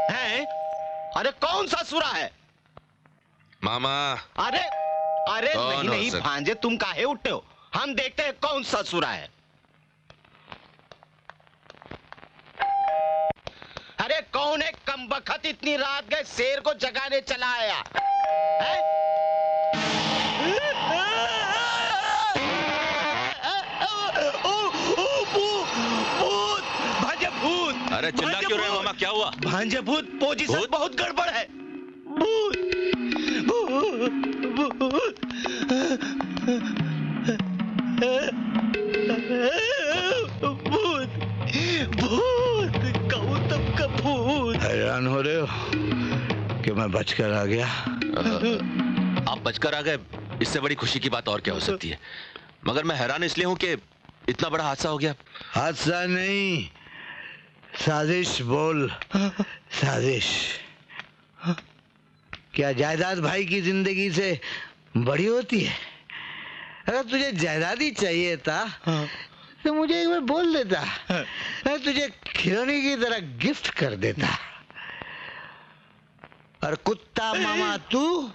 हैं? अरे कौन सा सुरा है मामा? अरे अरे कौन नहीं भांजे, तुम काहे उठते हो? हम देखते हैं कौन सा सुरा है। अरे कौन है कमबख्त इतनी रात गए शेर को जगाने चला आया है? भूत भांजे, भूत। अरे चिल्ला क्यों रहे हो मामा, क्या हुआ? भांजे भूत, पोजीशन बहुत गड़बड़ है। भूत भूत भूत भूत, गौतम का भूत। हैरान हो रहे हो कि मैं बचकर आ गया? आप बचकर आ गए, इससे बड़ी खुशी की बात और क्या हो सकती है। मगर मैं हैरान इसलिए हूं कि इतना बड़ा हादसा हो गया। हादसा नहीं, साजिश बोल, साजिश। क्या जायदाद भाई की जिंदगी से बड़ी होती है? अगर तुझे जायदाद ही चाहिए था तो मुझे एक बार बोल देता, मैं तुझे खिलौने की तरह गिफ्ट कर देता। और कुत्ता मामा तू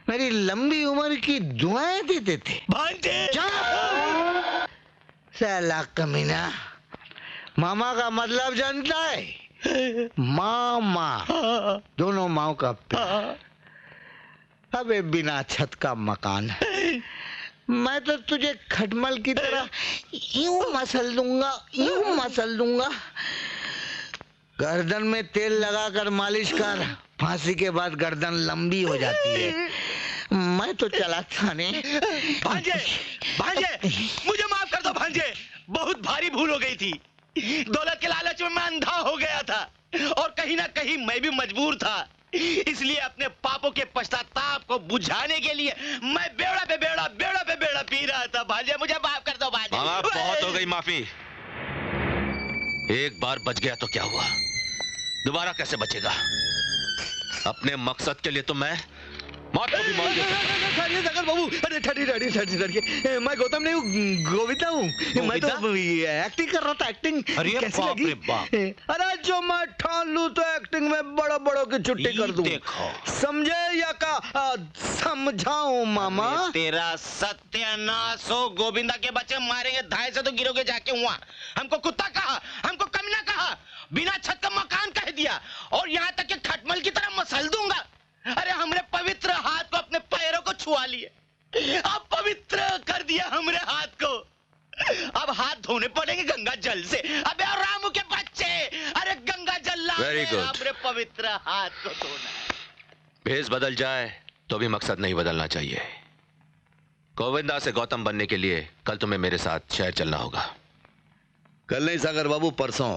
मेरी लंबी उम्र की दुआएं देते थे। भांजे साला कमीना, मामा का मतलब जानता है? मामा, दोनों माओ का प्यार। अबे बिना छत का मकान, मैं तो तुझे खटमल की तरह यूं मसल दूंगा, यूं मसल दूंगा। गर्दन में तेल लगाकर मालिश कर, फांसी के बाद गर्दन लंबी हो जाती है। मैं तो चला थाने। भांजे, भांजे, मुझे माफ कर दो भांजे, बहुत भारी भूल हो गई थी। दौलत के लालच में मैं अंधा हो गया था और कहीं ना कहीं मैं भी मजबूर था। इसलिए अपने पापों के पश्चाताप को बुझाने के लिए मैं बेड़ा पे बेड़ा, बेड़ा पे बेड़ा पी रहा था। भांजे मुझे माफ कर दो भांजे। मामा बहुत हो गई माफी। एक बार बच गया तो क्या हुआ, दोबारा कैसे बचेगा? अपने मकसद के लिए तो मैं मौत को भी मौत दे सकता हूं। सागर बाबू, अरे ठहरिए, मैं गौतम नहीं हूँ, गोविंदा हूँ। मैं तो एक्टिंग कर रहा था, एक्टिंग। अरे कैसी बाप लगी? रे बाप। अरे जो मैं ठान लूं तो एक्टिंग में बड़ो बड़ो की छुट्टी कर दूं। देखो, समझे या का समझाऊं मामा? तेरा सत्यानाश हो। गोविंदा के बच्चे मारेंगे धाय से तो गिरोगे जाके वहां। हमको कुत्ता कहा, हमको कमीना कहा, बिना छत का मकान कह दिया और यहाँ तक कि खटमल की तरह मसल दूंगा। अरे हमरे पवित्र हाथ को अपने पैरों को छुआ लिए, अब पवित्र कर दिया हमरे हाथ को। अब हाथ धोने पड़ेंगे गंगा जल से। अबे और रामू के बच्चे, अरे गंगा जल ला, हमरे पवित्र हाथ को धोना। भेष बदल जाए तो भी मकसद नहीं बदलना चाहिए। गोविंदा से गौतम बनने के लिए कल तुम्हें मेरे साथ शहर चलना होगा। कल नहीं सागर बाबू, परसों।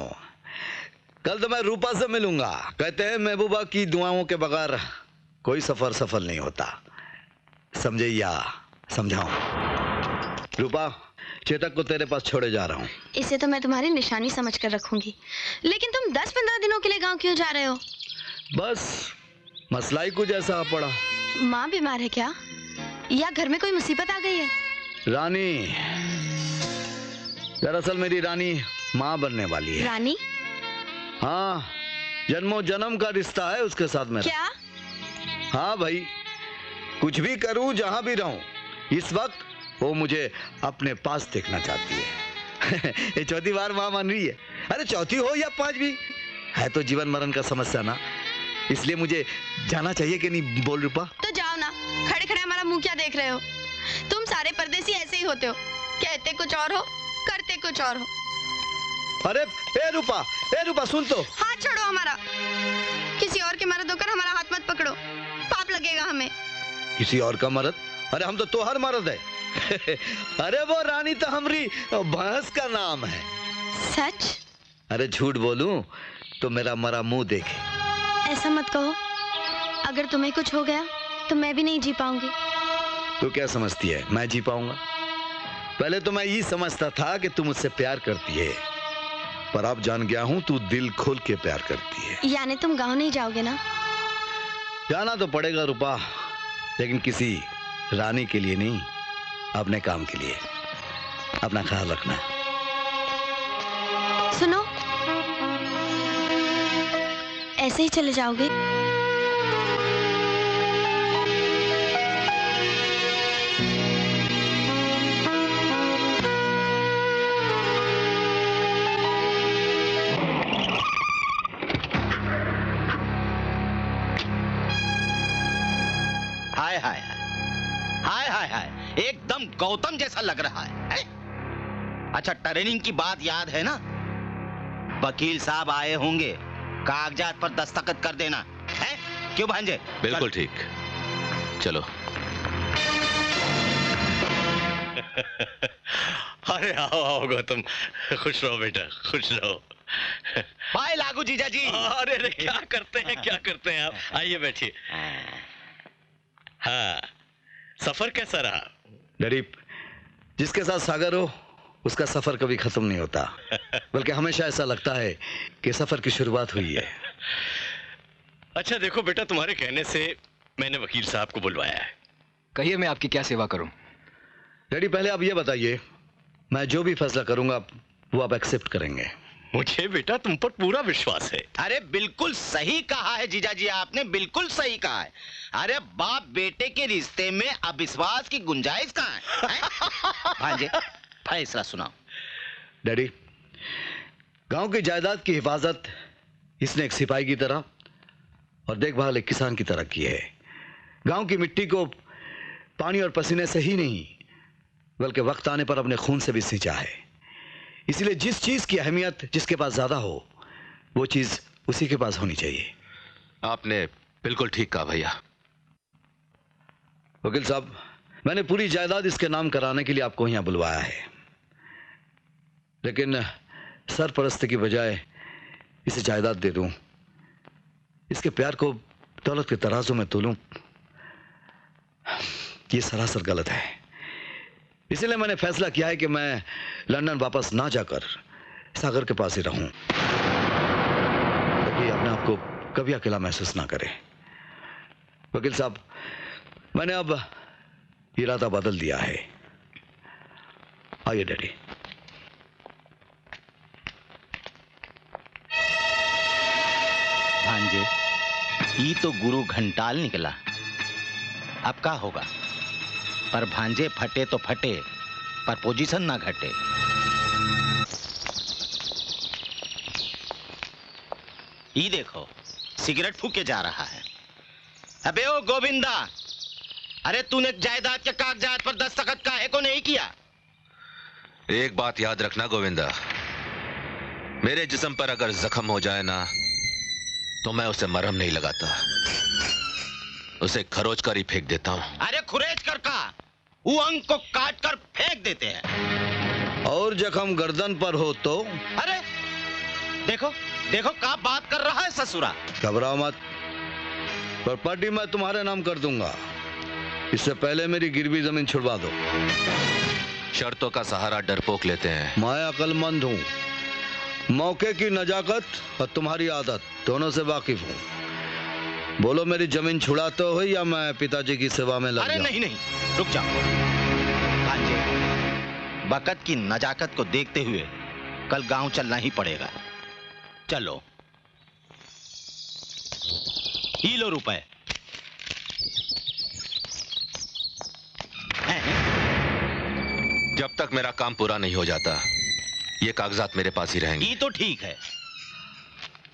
कल तो मैं रूपा से मिलूंगा। कहते हैं महबूबा की दुआओं के बगैर कोई सफर सफल नहीं होता। समझे या समझाऊं? रूपा, चेतक को तेरे पास छोड़े जा रहा हूं। इसे तो मैं तुम्हारी निशानी समझ कर रखूंगी, लेकिन तुम 10-15 दिनों के लिए गांव क्यों जा रहे हो? बस मसला ही कुछ ऐसा पड़ा। माँ बीमार है क्या, या घर में कोई मुसीबत आ गई है? रानी, दरअसल मेरी रानी माँ बनने वाली है। रानी? हाँ, जन्मों जन्म का रिश्ता है उसके साथ मेरा। क्या? हाँ भाई, कुछ भी करूं, जहां भी रहूं, इस वक्त वो मुझे अपने पास देखना चाहती है। ये चौथी बार मां मान रही है। अरे चौथी हो या 5वीं, है तो जीवन मरण का समस्या ना, इसलिए मुझे जाना चाहिए कि नहीं? बोल रूपा। तो जाओ ना, खड़े खड़े हमारा मुंह क्या देख रहे हो? तुम सारे परदेसी ऐसे ही होते हो, कहते कुछ और हो, करते कुछ और हो। अरे ए रूपा सुन तो। हाथ छोड़ो हमारा, किसी और के मर्द होकर हमारा हाथ मत पकड़ो, पाप लगेगा हमें। किसी और का मर्द? अरे हम तो तोहर मर्द है। अरे वो रानी तो हमारी भैंस का नाम है। सच? अरे झूठ बोलूं तो मेरा मरा मुंह देखे। ऐसा मत कहो, अगर तुम्हें कुछ हो गया तो मैं भी नहीं जी पाऊंगी। तू क्या समझती है मैं जी पाऊंगा? पहले तो मैं ये समझता था कि तू मुझसे प्यार करती है, पर अब जान गया हूं तू दिल खोल के प्यार करती है। यानी तुम गांव नहीं जाओगे ना? जाना तो पड़ेगा रूपा, लेकिन किसी रानी के लिए नहीं, अपने काम के लिए। अपना ख्याल रखना। सुनो, ऐसे ही चले जाओगे? हाय हाय हाय हाय हाय, एकदम गौतम जैसा लग रहा है? अच्छा, ट्रेनिंग की बात याद है ना? वकील साहब आए होंगे, कागजात पर दस्तखत कर देना है। क्यों भांजे? बिल्कुल ठीक, चलो। अरे आओ आओ गौतम, खुश रहो बेटा, खुश रहो। बाय लागू जीजा जी। अरे अरे क्या करते हैं आप, आइए बैठिए। हाँ, सफर कैसा रहा? डैडी, जिसके साथ सागर हो उसका सफर कभी खत्म नहीं होता, बल्कि हमेशा ऐसा लगता है कि सफर की शुरुआत हुई है। अच्छा देखो बेटा, तुम्हारे कहने से मैंने वकील साहब को बुलवाया है। कहिए, मैं आपकी क्या सेवा करूं? डैडी, पहले आप ये बताइए, मैं जो भी फैसला करूंगा वो आप एक्सेप्ट करेंगे? मुझे बेटा तुम पर पूरा विश्वास है। अरे बिल्कुल सही कहा है जीजा जी, आपने बिल्कुल सही कहा है। अरे बाप बेटे के रिश्ते में अविश्वास की गुंजाइश कहाँ है? भांजे, फैसला सुनाओ। डैडी, गांव की जायदाद की हिफाजत इसने एक सिपाही की तरह और देखभाल एक किसान की तरह की है। गांव की मिट्टी को पानी और पसीने से ही नहीं, बल्कि वक्त आने पर अपने खून से भी सींचा है। इसलिए जिस चीज की अहमियत जिसके पास ज्यादा हो, वो चीज उसी के पास होनी चाहिए। आपने बिल्कुल ठीक कहा भैया। वकील साहब, मैंने पूरी जायदाद इसके नाम कराने के लिए आपको यहां बुलवाया है, लेकिन सरपरस्ती की बजाय इसे जायदाद दे दूं, इसके प्यार को दौलत के तराजू में तोलूं, ये सरासर गलत है। इसलिए मैंने फैसला किया है कि मैं लंदन वापस ना जाकर सागर के पास ही रहूं, ताकि अपने आप को कभी अकेला महसूस ना करे। वकील साहब, मैंने अब इरादा बदल दिया है। आइए डैडी। भांजे, ये तो गुरु घंटाल निकला। अब क्या होगा? पर भांजे फटे तो फटे, पर पोजीशन ना घटे। ये देखो, सिगरेट फूके जा रहा है। अबे ओ गोविंदा, अरे तूने जायदाद के कागजात पर दस्तखत काहे को नहीं किया? एक बात याद रखना गोविंदा, मेरे जिस्म पर अगर जख्म हो जाए ना, तो मैं उसे मरहम नहीं लगाता, उसे खरोच कर ही फेंक देता हूं। अरे खुरेज कर का, वो अंग को काट कर फेंक देते हैं। और जख्म गर्दन पर हो तो? अरे देखो देखो, क्या बात कर रहा है ससुरा। घबराओ मत, प्रॉपर्टी मैं तुम्हारे नाम कर दूंगा। इससे पहले मेरी गिरवी जमीन छुड़वा दो। शर्तों का सहारा डरपोक लेते हैं। मैं अक्लमंद हूँ, मौके की नजाकत और तुम्हारी आदत दोनों से वाकिफ हूँ। बोलो, मेरी जमीन छुड़ाते हो या मैं पिताजी की सेवा में लग अरे जाऊं? नहीं नहीं, रुक जाओ भांजे, बकत की नजाकत को देखते हुए कल गांव चलना ही पड़ेगा। चलो, ये लो रुपए। जब तक मेरा काम पूरा नहीं हो जाता, ये कागजात मेरे पास ही रहेंगे। ये तो ठीक है।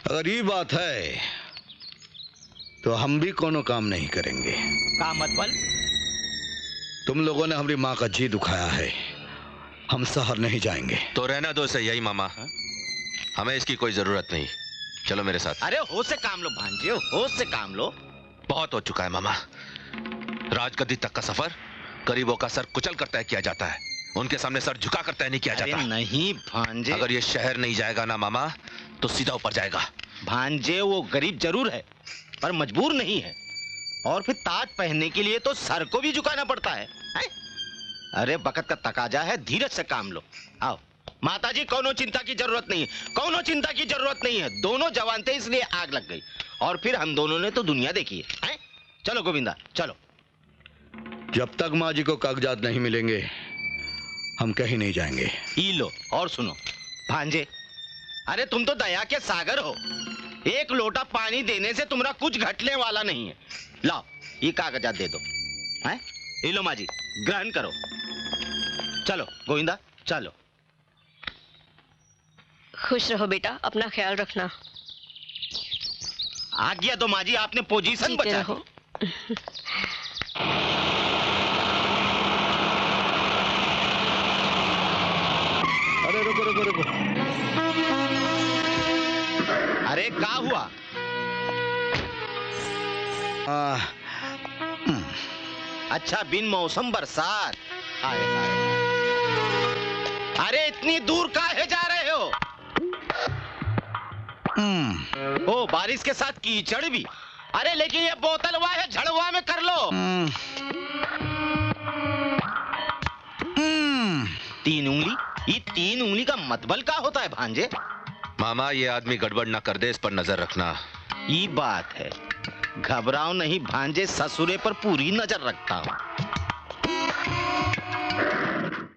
अगर ये बात है तो हम भी कोनो काम नहीं करेंगे। का मतलब? तुम लोगों ने हमारी माँ का जी दुखाया है, हम शहर नहीं जाएंगे। तो रहना दो सही, यही मामा, हमें इसकी कोई जरूरत नहीं। चलो मेरे साथ। अरे होश से काम लो भांजे, होश से काम लो। बहुत हो चुका है मामा, राजगद्दी तक का सफर गरीबों का सर कुचल कर तय किया जाता है, उनके सामने सर झुका कर तय नहीं किया अरे जाता। नहीं भांजे, अगर ये शहर नहीं जाएगा ना मामा, तो सीधा ऊपर जाएगा। भांजे वो गरीब जरूर है, पर मजबूर नहीं है। और फिर ताज पहनने के लिए तो सर को भी झुकाना पड़ता है, हैं? अरे बकत का तकाजा है, धीरज से काम लो। आओ माताजी, कोनो चिंता की जरूरत नहीं है, कोनो चिंता की जरूरत नहीं है। दोनों जवान थे इसलिए आग लग गई, और फिर हम दोनों ने तो दुनिया देखी है। चलो गोविंदा चलो। जब तक माँ जी को कागजात नहीं मिलेंगे हम कहीं नहीं जाएंगे। ई लो और सुनो भांजे, अरे तुम तो दया के सागर हो। एक लोटा पानी देने से तुम्हारा कुछ घटने वाला नहीं है। लाओ ये कागजात दे दो। हैं? ये लो माँ जी, ग्रहण करो। चलो गोविंदा चलो। खुश रहो बेटा, अपना ख्याल रखना। आज्ञा दो माँ जी, आपने पोजीशन जीते बचा रहो। दी। अरे रुको रुको रुको। अरे क्या हुआ? अच्छा बिन मौसम बरसात। हाय हाय। अरे इतनी दूर काहे जा रहे हो? ओ बारिश के साथ कीचड़ भी। अरे लेकिन ये बोतलवा है, झड़वा में कर लो। 3 उंगली? ये 3 उंगली का मतबल क्या होता है भांजे? मामा ये आदमी गड़बड़ ना कर दे, इस पर नजर रखना। ये बात है, घबराओ नहीं भांजे, ससुरे पर पूरी नजर रखता हूँ।